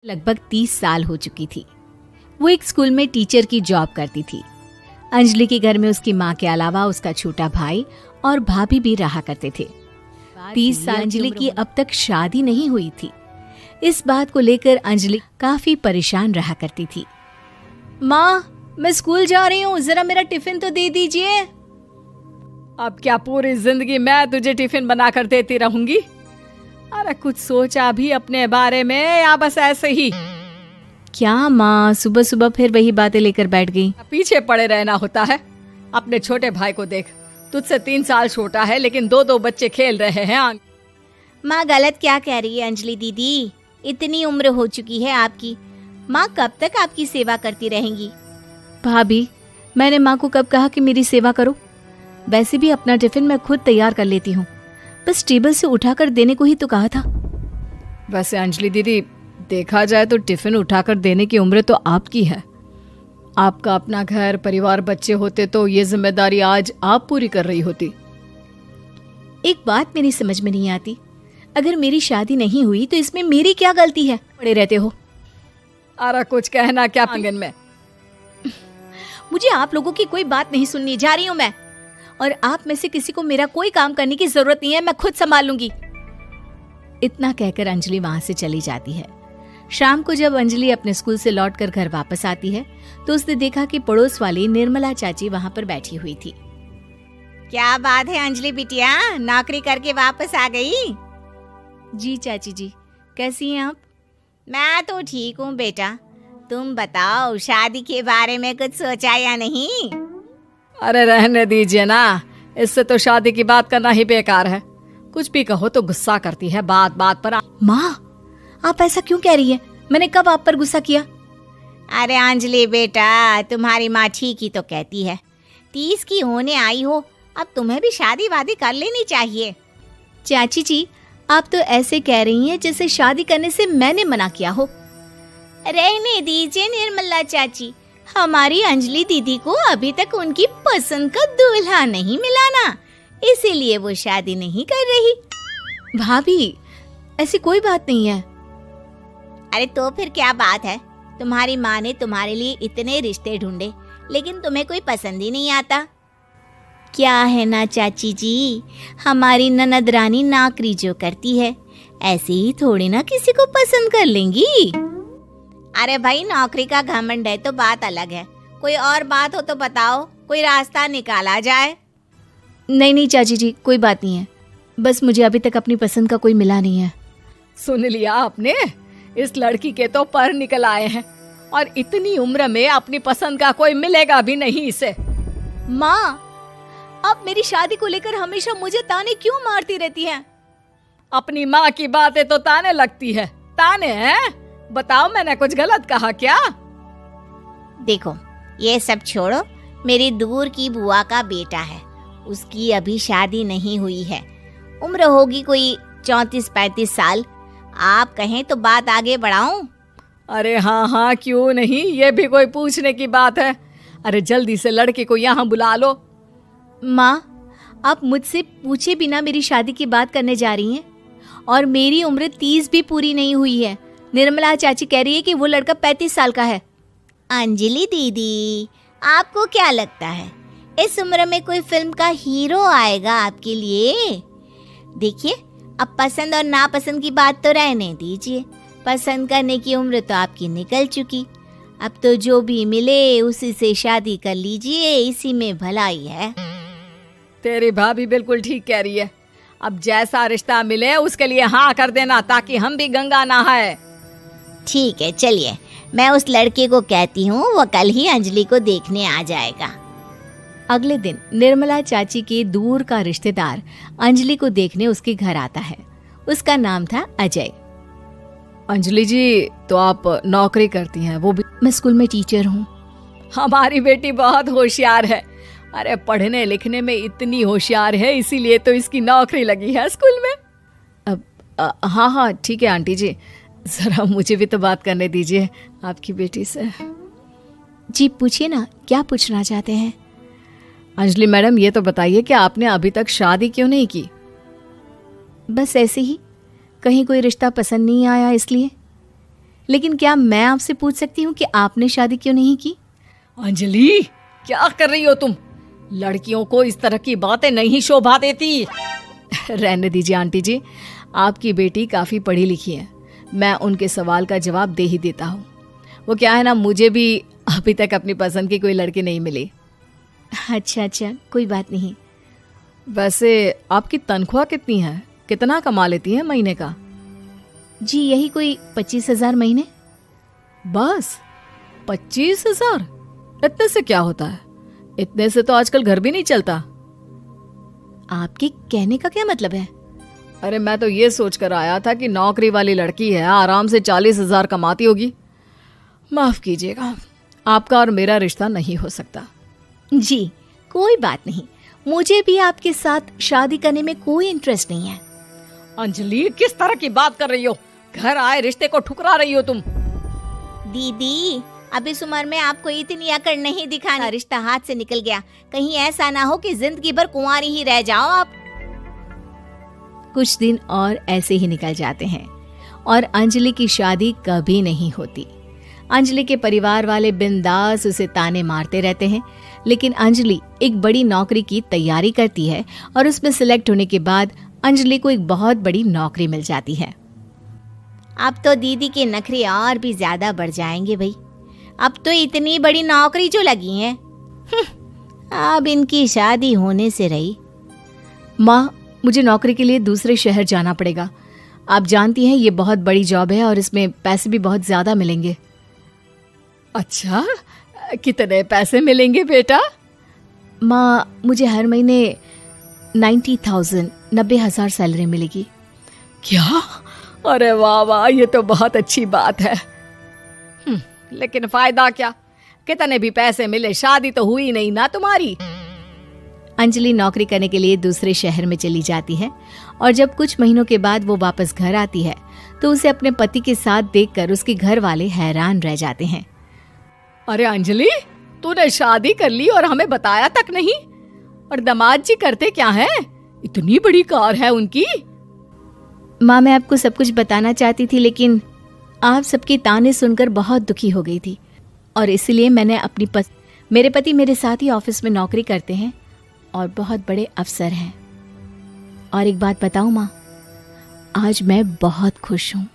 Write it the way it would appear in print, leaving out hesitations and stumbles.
लगभग 30 साल हो चुकी थी। वो एक स्कूल में टीचर की जॉब करती थी। अंजलि के घर में उसकी माँ के अलावा उसका छोटा भाई और भाभी भी रहा करते थे। 30 साल अंजलि की अब तक शादी नहीं हुई थी। इस बात को लेकर अंजलि काफी परेशान रहा करती थी। माँ, मैं स्कूल जा रही हूँ, जरा मेरा टिफिन तो दे दीजिए। अब क्या पूरी जिंदगी मैं तुझे टिफिन बनाकर देती रहूंगी? अरे कुछ सोचा भी अपने बारे में या बस ऐसे ही? क्या माँ, सुबह सुबह फिर वही बातें लेकर बैठ गई। पीछे पड़े रहना होता है। अपने छोटे भाई को देख, तुझसे 3 साल छोटा है लेकिन 2 बच्चे खेल रहे हैं। माँ गलत क्या कह रही है अंजलि दीदी? इतनी उम्र हो चुकी है आपकी, माँ कब तक आपकी सेवा करती रहेंगी? भाभी, मैंने माँ को कब कहा कि मेरी सेवा करो? वैसे भी अपना टिफिन मैं खुद तैयार कर लेती हूँ, बस टेबल से उठाकर देने को ही तो कहा था। वैसे अंजलि दीदी, देखा जाए तो टिफिन उठाकर देने की उम्र तो आपकी है। आपका अपना घर परिवार बच्चे होते तो ये जिम्मेदारी आज आप पूरी कर रही होती। एक बात मेरी समझ में नहीं आती, अगर मेरी शादी नहीं हुई तो इसमें मेरी क्या गलती है? पड़े रहते हो। अरे कुछ कहना क्या आंगन में? मुझे आप लोगों की कोई बात नहीं सुननी, जा रही हूँ मैं। और आप में से किसी को मेरा कोई काम करने की जरूरत नहीं है, मैं खुद संभाल लूंगी। इतना कहकर अंजलि वहां से चली जाती है। शाम को जब अंजलि अपने स्कूल से लौटकर घर वापस आती है तो उसने देखा कि पड़ोस वाली निर्मला चाची वहां पर बैठी हुई थी। क्या बात है अंजलि बिटिया, नौकरी करके वापस आ गई? जी चाची जी, कैसी हैं आप? मैं तो ठीक हूँ बेटा, तुम बताओ शादी के बारे में कुछ सोचा या नहीं? अरे रहने दीजिए ना, इससे तो शादी की बात करना ही बेकार है। कुछ भी कहो तो गुस्सा करती है बात बात पर। माँ, आप ऐसा क्यों कह रही है? मैंने कब आप पर गुस्सा किया? अरे अंजलि बेटा, तुम्हारी माँ ठीक ही तो कहती है। 30 की होने आई हो, अब तुम्हें भी शादी वादी कर लेनी चाहिए। चाची जी, आप तो ऐसे कह रही हैं जैसे शादी करने से मैंने मना किया हो। रहने दीजिए निर्मला चाची, हमारी अंजलि दीदी को अभी तक उनकी पसंद का दूल्हा नहीं मिला ना, इसीलिए वो शादी नहीं कर रही। भाभी, ऐसी कोई बात नहीं है। अरे तो फिर क्या बात है? तुम्हारी माँ ने तुम्हारे लिए इतने रिश्ते ढूंढे लेकिन तुम्हें कोई पसंद ही नहीं आता। क्या है ना चाची जी, हमारी ननद रानी नौकरी जो करती है ऐसे ही थोड़ी ना किसी को पसंद कर लेंगी। अरे भाई, नौकरी का घमंड है तो बात अलग है, कोई और बात हो तो बताओ, कोई रास्ता निकाला जाए। नहीं चाची जी, कोई बात नहीं है, बस मुझे अभी तक अपनी पसंद का कोई मिला नहीं है। सुन लिया आपने? इस लड़की के तो पर निकल आए हैं और इतनी उम्र में अपनी पसंद का कोई मिलेगा भी नहीं इसे। माँ, आप मेरी शादी को लेकर हमेशा मुझे ताने क्यों मारती रहती हैं? अपनी माँ की बातें तो ताने लगती है। ताने हैं? बताओ, मैंने कुछ गलत कहा क्या? देखो, ये सब छोड़ो, मेरी दूर की बुआ का बेटा है, उसकी अभी शादी नहीं हुई है, उम्र होगी कोई 34-35 साल। आप कहें तो बात आगे बढ़ाऊं? अरे हाँ, क्यों नहीं, ये भी कोई पूछने की बात है। अरे जल्दी से लड़के को यहाँ बुला लो। माँ, आप मुझसे पूछे बिना मेरी शादी की बात करने जा रही हैं और मेरी उम्र 30 भी पूरी नहीं हुई है। निर्मला चाची कह रही है कि वो लड़का 35 साल का है। अंजलि दीदी, आपको क्या लगता है इस उम्र में कोई फिल्म का हीरो आएगा आपके लिए? देखिए, अब पसंद और नापसंद की बात तो रहने दीजिए, पसंद करने की उम्र तो आपकी निकल चुकी। अब तो जो भी मिले उसी से शादी कर लीजिए, इसी में भलाई है। तेरी भाभी बिल्कुल ठीक कह रही है। अब जैसा रिश्ता मिले उसके लिए हाँ कर देना, ताकि हम भी गंगा नहाए। ठीक है, चलिए मैं उस लड़के को कहती हूँ, वो कल ही अंजलि को देखने आ जाएगा। अगले दिन निर्मला चाची के दूर का रिश्तेदार अंजलि को देखने उसके घर आता है। उसका नाम था अजय। अंजलि जी, तो आप नौकरी करती हैं? वो भी? मैं स्कूल में टीचर हूँ। हमारी बेटी बहुत होशियार है। अरे पढ़ने लिखने में इतनी होशियार है, इसीलिए तो इसकी नौकरी लगी है स्कूल में। हाँ ठीक है आंटी जी, जरा मुझे भी तो बात करने दीजिए आपकी बेटी से। जी पूछिए ना, क्या पूछना चाहते हैं? अंजलि मैडम, ये तो बताइए कि आपने अभी तक शादी क्यों नहीं की? बस ऐसे ही, कहीं कोई रिश्ता पसंद नहीं आया इसलिए। लेकिन क्या मैं आपसे पूछ सकती हूँ कि आपने शादी क्यों नहीं की? अंजलि, क्या कर रही हो तुम? लड़कियों को इस तरह की बातें नहीं शोभा देती। रहने दीजिए आंटी जी, आपकी बेटी काफ़ी पढ़ी लिखी है, मैं उनके सवाल का जवाब दे ही देता हूँ। वो क्या है ना, मुझे भी अभी तक अपनी पसंद की कोई लड़की नहीं मिली। अच्छा, कोई बात नहीं। वैसे आपकी तनख्वाह कितनी है? कितना कमा लेती है महीने का? जी यही कोई 25,000 महीने। बस 25,000? इतने से क्या होता है? इतने से तो आजकल घर भी नहीं चलता। आपके कहने का क्या मतलब है? अरे मैं तो ये सोच कर आया था कि नौकरी वाली लड़की है, आराम से 40,000 कमाती होगी। माफ कीजिएगा, आपका और मेरा रिश्ता नहीं हो सकता। जी कोई बात नहीं, मुझे भी आपके साथ शादी करने में कोई इंटरेस्ट नहीं है। अंजलि, किस तरह की बात कर रही हो? घर आए रिश्ते को ठुकरा रही हो तुम। दीदी, अब इस उम्र में आपको इतनी अकड़ नहीं दिखाना। रिश्ता हाथ से निकल गया, कहीं ऐसा ना हो कि जिंदगी भर कुंवारी ही रह जाओ आप। कुछ दिन और ऐसे ही निकल जाते हैं और अंजलि की शादी कभी नहीं होती। अंजलि के परिवार वाले बिंदास उसे ताने मारते रहते हैं, लेकिन अंजलि एक बड़ी नौकरी की तैयारी करती है और उसमें सिलेक्ट होने के बाद अंजलि को एक बहुत बड़ी नौकरी मिल जाती है। अब तो दीदी के नखरे और भी ज्यादा बढ़ जाएंगे भाई। अब तो इतनी बड़ी नौकरी जो लगी है, अब इनकी शादी होने से रही। माँ, मुझे नौकरी के लिए दूसरे शहर जाना पड़ेगा। आप जानती हैं ये बहुत बड़ी जॉब है और इसमें पैसे भी बहुत ज्यादा मिलेंगे। अच्छा, कितने पैसे मिलेंगे बेटा? माँ, मुझे हर महीने 90,000 सैलरी मिलेगी। क्या? अरे वाह वाह, ये तो बहुत अच्छी बात है। लेकिन फायदा क्या? कितने भी पैसे मिले, शादी तो हुई नहीं ना तुम्हारी। अंजलि नौकरी करने के लिए दूसरे शहर में चली जाती है और जब कुछ महीनों के बाद वो वापस घर आती है तो उसे अपने पति के साथ देखकर उसके घर वाले हैरान रह जाते हैं। अरे अंजलि, तूने शादी कर ली और हमें बताया तक नहीं। और दामाद जी करते क्या हैं? इतनी बड़ी कार है उनकी। माँ, मैं आपको सब कुछ बताना चाहती थी, लेकिन आप सबके ताने सुनकर बहुत दुखी हो गई थी और इसलिए मैंने मेरे पति मेरे साथ ही ऑफिस में नौकरी करते हैं और बहुत बड़े अफसर हैं। और एक बात बताऊं माँ, आज मैं बहुत खुश हूँ।